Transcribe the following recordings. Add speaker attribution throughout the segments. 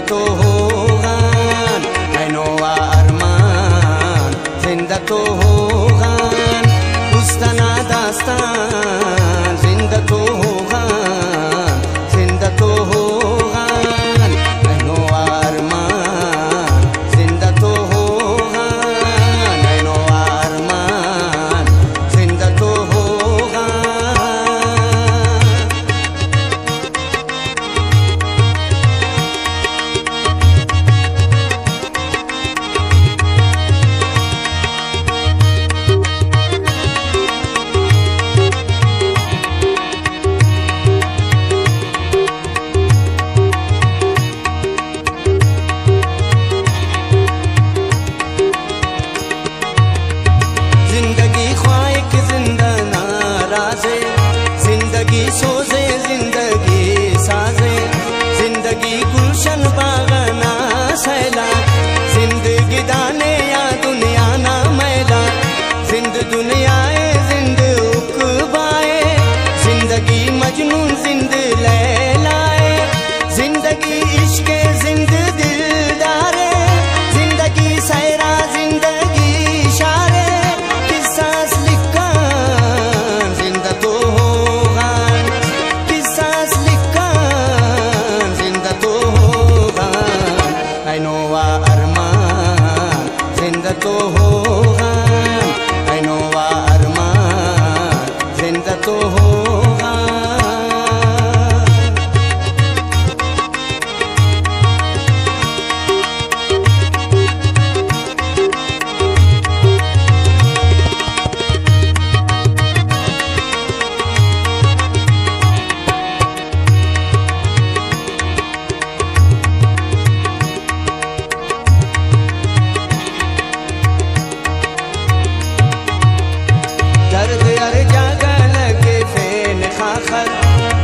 Speaker 1: तो होगा ऐनोवा अरमान जिंदा तो होगा उस्ताना दास्तान जिंदा तो होगा जिंदा तो होगा ऐनोवा अरमान जिंदा तो होगा ऐनोवा अरमान जिंदा तो होगा। जिंदगी सोजे जिंदगी साजे जिंदगी गुलशन बागना सैला जिंदगी दाने या दुनिया ना मैला जिंद दुनियाए जिंद उकबाए जिंदगी मजनून जिंद लैलाए जिंदगी इश्क जिंद दिलदारे जिंदगी सैरा जिंदगी इशारे किस्सास लिखा जिंदा तो ऐनोवा अरमान जिंदा तो होगा ऐनोवा अरमान जिंदा तो होगा। दर्द अर जागल के फेन खाखर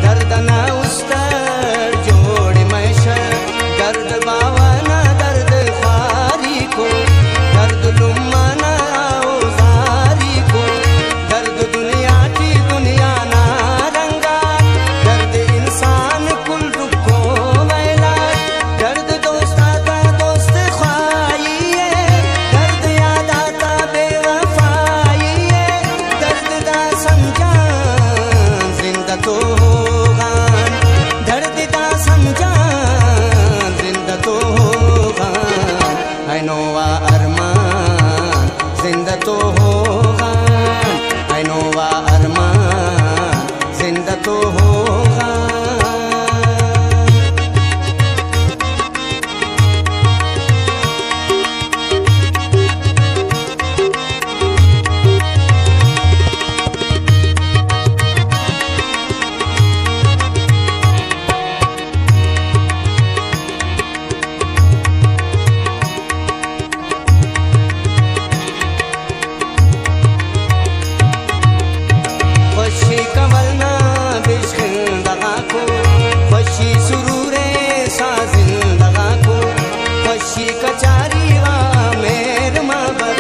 Speaker 1: दर्द ना उस्तर जोड़ मैशर दर्द बावाना दर्द खारी को दर्द लुम्माना औजारी को दर्द दुनिया की दुनिया ना रंगा दर्द इंसान कुल रुखो मैला दर्द दोस्ता का दोस्त ख्वाई है दर्द याद आता बेवफाई है समझान जिंदा तो होगा दर्द दा समझान जिंदा तो होगा ऐनोवा अरमान जिंदा तो होगा ऐनोवा अरमान जिंदा तो होगा। खुशी कवलना बिश्किंदगा को खुशी सुरूरे सा जिंदगा को खुशी कचारी वा मेर माबर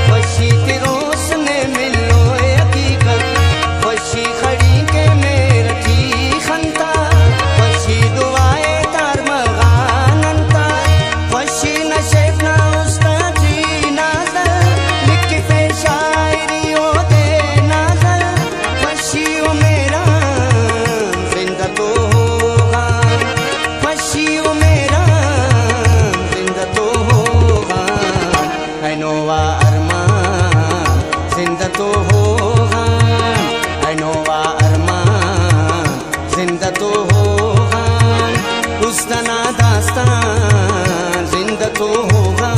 Speaker 1: खुशी तिरोस ने मिलो हकीकत खुशी खड़ी के मेर की खंता खुशी दुआए तार मगानंता खुशी नशेफ ना उस्ता जी नाजर लिख पे शायरी ओ दे नाजर खुशी ओ मेरा जिंदा तो होगा खुशी ओ मेरा जिंदा तो होगा ऐनोवा अरमान जिंदा तो होगा ऐनोवा अरमान जिंदा तो होगा उस्ताना दास्तान जिंदा तो होगा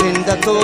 Speaker 1: जिंदा तो